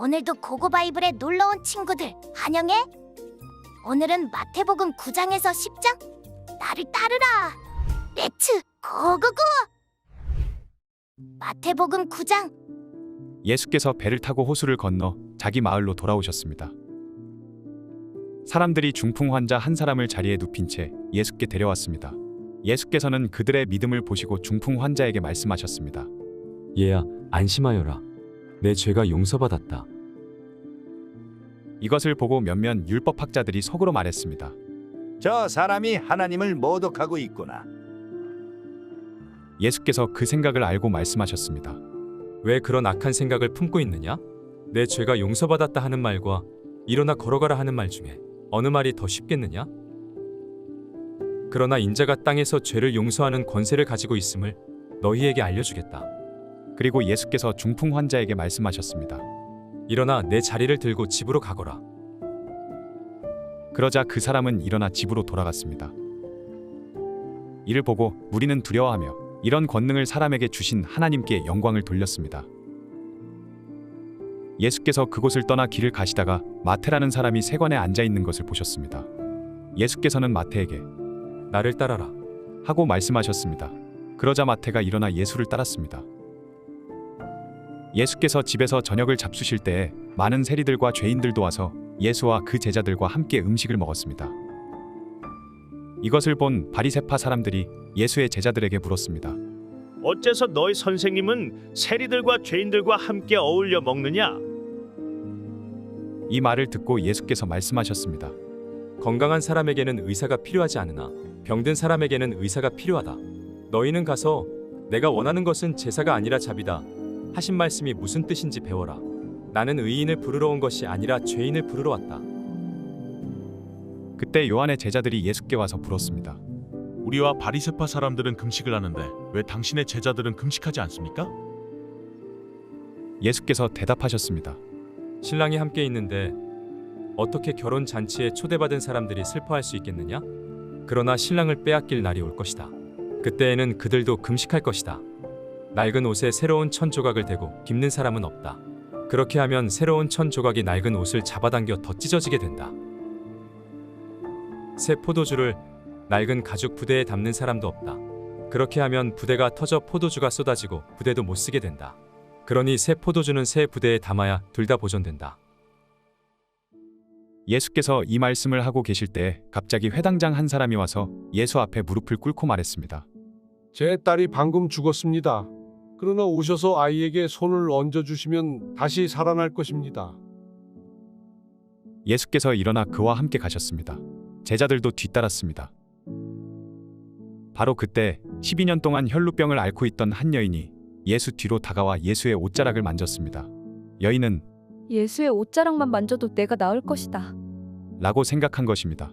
오늘도 고고바이블에 놀러온 친구들 환영해. 오늘은 마태복음 9장에서 10장. 나를 따르라. 렛츠 고고고. 마태복음 9장. 예수께서 배를 타고 호수를 건너 자기 마을로 돌아오셨습니다. 사람들이 중풍 환자 한 사람을 자리에 눕힌 채 예수께 데려왔습니다. 예수께서는 그들의 믿음을 보시고 중풍 환자에게 말씀하셨습니다. 얘야, 안심하여라. 내 죄가 용서받았다. 이것을 보고 몇몇 율법학자들이 속으로 말했습니다. 저 사람이 하나님을 모독하고 있구나. 예수께서 그 생각을 알고 말씀하셨습니다. 왜 그런 악한 생각을 품고 있느냐? 내 죄가 용서받았다 하는 말과 일어나 걸어가라 하는 말 중에 어느 말이 더 쉽겠느냐? 그러나 인자가 땅에서 죄를 용서하는 권세를 가지고 있음을 너희에게 알려주겠다. 그리고 예수께서 중풍 환자에게 말씀하셨습니다. 일어나 내 자리를 들고 집으로 가거라. 그러자 그 사람은 일어나 집으로 돌아갔습니다. 이를 보고 무리는 두려워하며 이런 권능을 사람에게 주신 하나님께 영광을 돌렸습니다. 예수께서 그곳을 떠나 길을 가시다가 마태라는 사람이 세관에 앉아 있는 것을 보셨습니다. 예수께서는 마태에게 나를 따라라 하고 말씀하셨습니다. 그러자 마태가 일어나 예수를 따랐습니다. 예수께서 집에서 저녁을 잡수실 때에 많은 세리들과 죄인들도 와서 예수와 그 제자들과 함께 음식을 먹었습니다. 이것을 본 바리새파 사람들이 예수의 제자들에게 물었습니다. 어째서 너희 선생님은 세리들과 죄인들과 함께 어울려 먹느냐? 이 말을 듣고 예수께서 말씀하셨습니다. 건강한 사람에게는 의사가 필요하지 않으나 병든 사람에게는 의사가 필요하다. 너희는 가서 내가 원하는 것은 제사가 아니라 자비다 하신 말씀이 무슨 뜻인지 배워라. 나는 의인을 부르러 온 것이 아니라 죄인을 부르러 왔다. 그때 요한의 제자들이 예수께 와서 물었습니다. 우리와 바리새파 사람들은 금식을 하는데 왜 당신의 제자들은 금식하지 않습니까? 예수께서 대답하셨습니다. 신랑이 함께 있는데 어떻게 결혼 잔치에 초대받은 사람들이 슬퍼할 수 있겠느냐? 그러나 신랑을 빼앗길 날이 올 것이다. 그때에는 그들도 금식할 것이다. 낡은 옷에 새로운 천 조각을 대고 깁는 사람은 없다. 그렇게 하면 새로운 천 조각이 낡은 옷을 잡아당겨 더 찢어지게 된다. 새 포도주를 낡은 가죽 부대에 담는 사람도 없다. 그렇게 하면 부대가 터져 포도주가 쏟아지고 부대도 못 쓰게 된다. 그러니 새 포도주는 새 부대에 담아야 둘 다 보존된다. 예수께서 이 말씀을 하고 계실 때 갑자기 회당장 한 사람이 와서 예수 앞에 무릎을 꿇고 말했습니다. 제 딸이 방금 죽었습니다. 그러나 오셔서 아이에게 손을 얹어주시면 다시 살아날 것입니다. 예수께서 일어나 그와 함께 가셨습니다. 제자들도 뒤따랐습니다. 바로 그때 12년 동안 혈루병을 앓고 있던 한 여인이 예수 뒤로 다가와 예수의 옷자락을 만졌습니다. 여인은 예수의 옷자락만 만져도 내가 나을 것이다 라고 생각한 것입니다.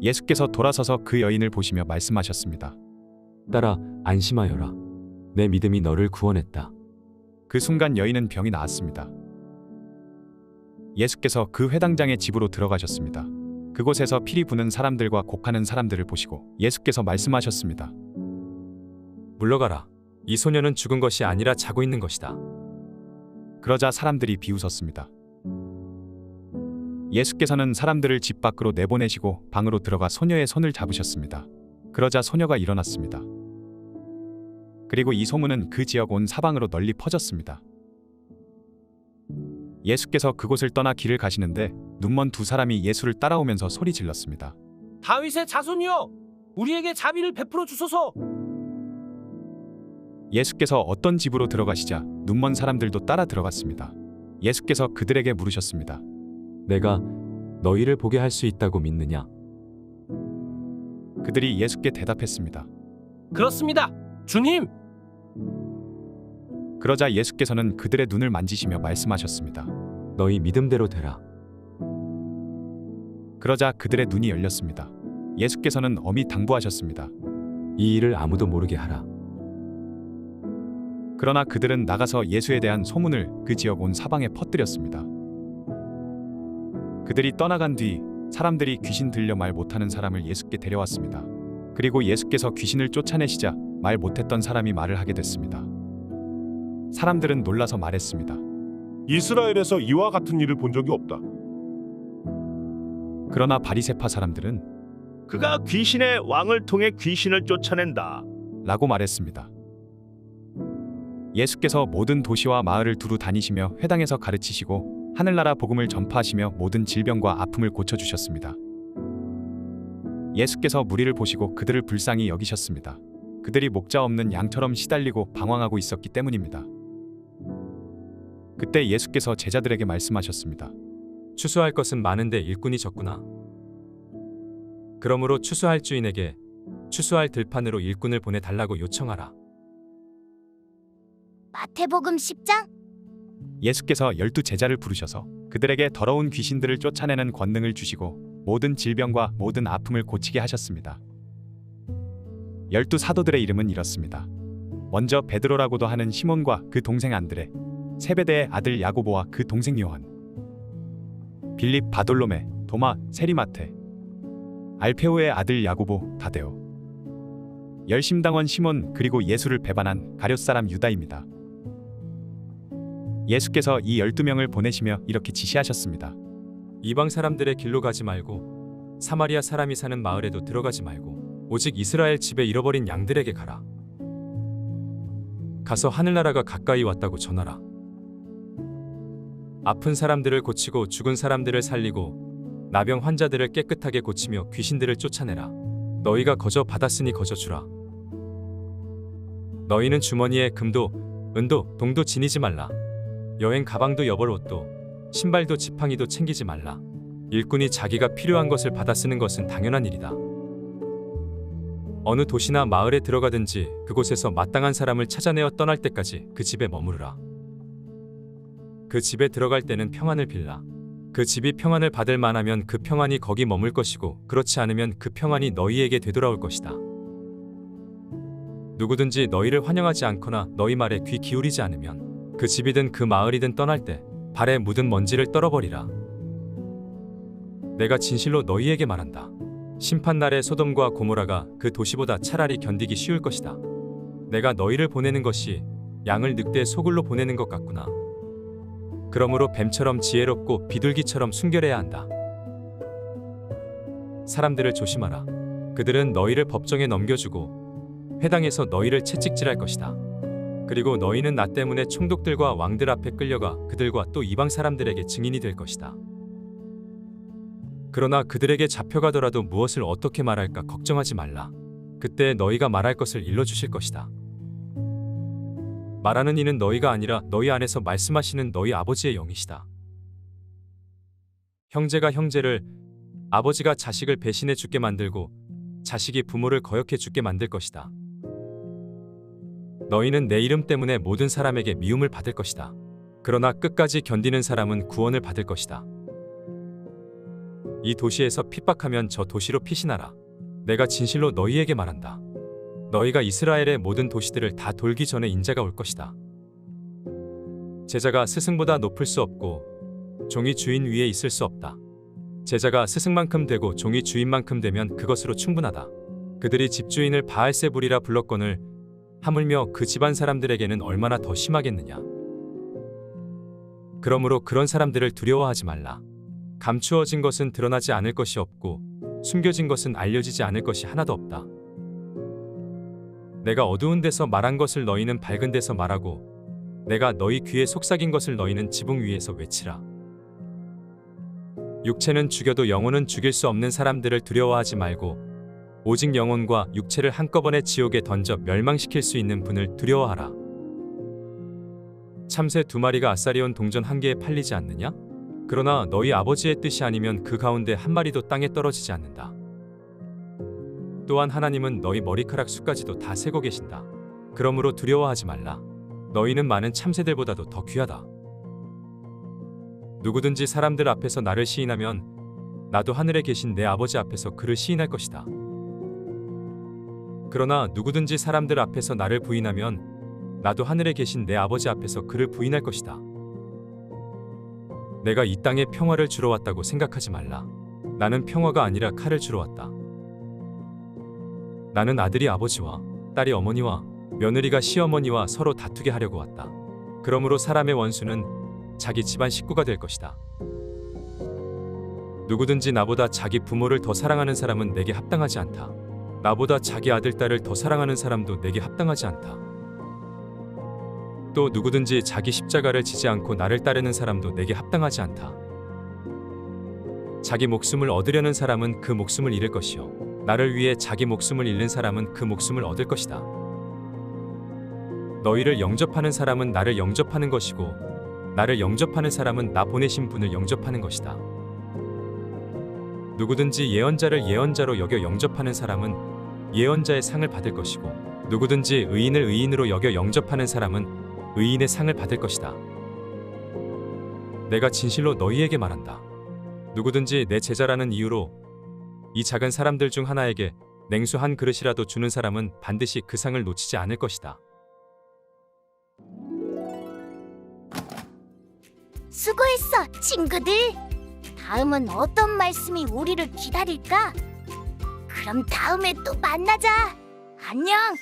예수께서 돌아서서 그 여인을 보시며 말씀하셨습니다. 딸아, 안심하여라. 내 믿음이 너를 구원했다. 그 순간 여인은 병이 나았습니다. 예수께서 그 회당장의 집으로 들어가셨습니다. 그곳에서 피리 부는 사람들과 곡하는 사람들을 보시고 예수께서 말씀하셨습니다. 물러가라. 이 소녀는 죽은 것이 아니라 자고 있는 것이다. 그러자 사람들이 비웃었습니다. 예수께서는 사람들을 집 밖으로 내보내시고 방으로 들어가 소녀의 손을 잡으셨습니다. 그러자 소녀가 일어났습니다. 그리고 이 소문은 그 지역 온 사방으로 널리 퍼졌습니다. 예수께서 그곳을 떠나 길을 가시는데 눈먼 두 사람이 예수를 따라오면서 소리 질렀습니다. 다윗의 자손이여, 우리에게 자비를 베풀어 주소서. 예수께서 어떤 집으로 들어가시자 눈먼 사람들도 따라 들어갔습니다. 예수께서 그들에게 물으셨습니다. 내가 너희를 보게 할 수 있다고 믿느냐? 그들이 예수께 대답했습니다. 그렇습니다, 주님. 그러자 예수께서는 그들의 눈을 만지시며 말씀하셨습니다. 너희 믿음대로 되라. 그러자 그들의 눈이 열렸습니다. 예수께서는 엄히 당부하셨습니다. 이 일을 아무도 모르게 하라. 그러나 그들은 나가서 예수에 대한 소문을 그 지역 온 사방에 퍼뜨렸습니다. 그들이 떠나간 뒤 사람들이 귀신 들려 말 못하는 사람을 예수께 데려왔습니다. 그리고 예수께서 귀신을 쫓아내시자 말 못했던 사람이 말을 하게 됐습니다. 사람들은 놀라서 말했습니다. 이스라엘에서 이와 같은 일을 본 적이 없다. 그러나 바리새파 사람들은 그가 귀신의 왕을 통해 귀신을 쫓아낸다. 라고 말했습니다. 예수께서 모든 도시와 마을을 두루 다니시며 회당에서 가르치시고 하늘나라 복음을 전파하시며 모든 질병과 아픔을 고쳐주셨습니다. 예수께서 무리를 보시고 그들을 불쌍히 여기셨습니다. 그들이 목자 없는 양처럼 시달리고 방황하고 있었기 때문입니다. 그때 예수께서 제자들에게 말씀하셨습니다. 추수할 것은 많은데 일꾼이 적구나. 그러므로 추수할 주인에게 추수할 들판으로 일꾼을 보내달라고 요청하라. 마태복음 10장 예수께서 12 제자를 부르셔서 그들에게 더러운 귀신들을 쫓아내는 권능을 주시고 모든 질병과 모든 아픔을 고치게 하셨습니다. 12 사도들의 이름은 이렇습니다. 먼저 베드로라고도 하는 시몬과 그 동생 안드레, 세베대의 아들 야고보와 그 동생 요한, 빌립, 바돌로메, 도마, 세리마테, 알페오의 아들 야고보, 다데오, 열심당원 시몬, 그리고 예수를 배반한 가룟 사람 유다입니다. 예수께서 이 12명을 보내시며 이렇게 지시하셨습니다. 이방 사람들의 길로 가지 말고 사마리아 사람이 사는 마을에도 들어가지 말고 오직 이스라엘 집에 잃어버린 양들에게 가라. 가서 하늘나라가 가까이 왔다고 전하라. 아픈 사람들을 고치고 죽은 사람들을 살리고 나병 환자들을 깨끗하게 고치며 귀신들을 쫓아내라. 너희가 거저 받았으니 거저 주라. 너희는 주머니에 금도 은도 동도 지니지 말라. 여행 가방도 여벌 옷도 신발도 지팡이도 챙기지 말라. 일꾼이 자기가 필요한 것을 받아 쓰는 것은 당연한 일이다. 어느 도시나 마을에 들어가든지 그곳에서 마땅한 사람을 찾아내어 떠날 때까지 그 집에 머무르라. 그 집에 들어갈 때는 평안을 빌라. 그 집이 평안을 받을 만하면 그 평안이 거기 머물 것이고 그렇지 않으면 그 평안이 너희에게 되돌아올 것이다. 누구든지 너희를 환영하지 않거나 너희 말에 귀 기울이지 않으면 그 집이든 그 마을이든 떠날 때 발에 묻은 먼지를 떨어버리라. 내가 진실로 너희에게 말한다. 심판날에 소돔과 고모라가 그 도시보다 차라리 견디기 쉬울 것이다. 내가 너희를 보내는 것이 양을 늑대의 소굴로 보내는 것 같구나. 그러므로 뱀처럼 지혜롭고 비둘기처럼 순결해야 한다. 사람들을 조심하라. 그들은 너희를 법정에 넘겨주고 회당에서 너희를 채찍질할 것이다. 그리고 너희는 나 때문에 총독들과 왕들 앞에 끌려가 그들과 또 이방 사람들에게 증인이 될 것이다. 그러나 그들에게 잡혀가더라도 무엇을 어떻게 말할까 걱정하지 말라. 그때 너희가 말할 것을 일러주실 것이다. 말하는 이는 너희가 아니라 너희 안에서 말씀하시는 너희 아버지의 영이시다. 형제가 형제를, 아버지가 자식을 배신해 죽게 만들고 자식이 부모를 거역해 죽게 만들 것이다. 너희는 내 이름 때문에 모든 사람에게 미움을 받을 것이다. 그러나 끝까지 견디는 사람은 구원을 받을 것이다. 이 도시에서 핍박하면 저 도시로 피신하라. 내가 진실로 너희에게 말한다. 너희가 이스라엘의 모든 도시들을 다 돌기 전에 인자가 올 것이다. 제자가 스승보다 높을 수 없고 종이 주인 위에 있을 수 없다. 제자가 스승만큼 되고 종이 주인만큼 되면 그것으로 충분하다. 그들이 집주인을 바알세불이라 불렀거늘 하물며 그 집안 사람들에게는 얼마나 더 심하겠느냐. 그러므로 그런 사람들을 두려워하지 말라. 감추어진 것은 드러나지 않을 것이 없고 숨겨진 것은 알려지지 않을 것이 하나도 없다. 내가 어두운 데서 말한 것을 너희는 밝은 데서 말하고 내가 너희 귀에 속삭인 것을 너희는 지붕 위에서 외치라. 육체는 죽여도 영혼은 죽일 수 없는 사람들을 두려워하지 말고 오직 영혼과 육체를 한꺼번에 지옥에 던져 멸망시킬 수 있는 분을 두려워하라. 참새 2마리가 아사리온 동전 1개에 팔리지 않느냐? 그러나 너희 아버지의 뜻이 아니면 그 가운데 1마리도 땅에 떨어지지 않는다. 또한 하나님은 너희 머리카락 수까지도 다 세고 계신다. 그러므로 두려워하지 말라. 너희는 많은 참새들보다도 더 귀하다. 누구든지 사람들 앞에서 나를 시인하면 나도 하늘에 계신 내 아버지 앞에서 그를 시인할 것이다. 그러나 누구든지 사람들 앞에서 나를 부인하면 나도 하늘에 계신 내 아버지 앞에서 그를 부인할 것이다. 내가 이 땅에 평화를 주러 왔다고 생각하지 말라. 나는 평화가 아니라 칼을 주러 왔다. 나는 아들이 아버지와 딸이 어머니와 며느리가 시어머니와 서로 다투게 하려고 왔다. 그러므로 사람의 원수는 자기 집안 식구가 될 것이다. 누구든지 나보다 자기 부모를 더 사랑하는 사람은 내게 합당하지 않다. 나보다 자기 아들, 딸을 더 사랑하는 사람도 내게 합당하지 않다. 또 누구든지 자기 십자가를 지지 않고 나를 따르는 사람도 내게 합당하지 않다. 자기 목숨을 얻으려는 사람은 그 목숨을 잃을 것이요 나를 위해 자기 목숨을 잃는 사람은 그 목숨을 얻을 것이다. 너희를 영접하는 사람은 나를 영접하는 것이고 나를 영접하는 사람은 나 보내신 분을 영접하는 것이다. 누구든지 예언자를 예언자로 여겨 영접하는 사람은 예언자의 상을 받을 것이고 누구든지 의인을 의인으로 여겨 영접하는 사람은 의인의 상을 받을 것이다. 내가 진실로 너희에게 말한다. 누구든지 내 제자라는 이유로 이 작은 사람들 중 하나에게 냉수 한 그릇이라도 주는 사람은 반드시 그 상을 놓치지 않을 것이다. 수고했어, 친구들. 다음은 어떤 말씀이 우리를 기다릴까? 그럼 다음에 또 만나자. 안녕.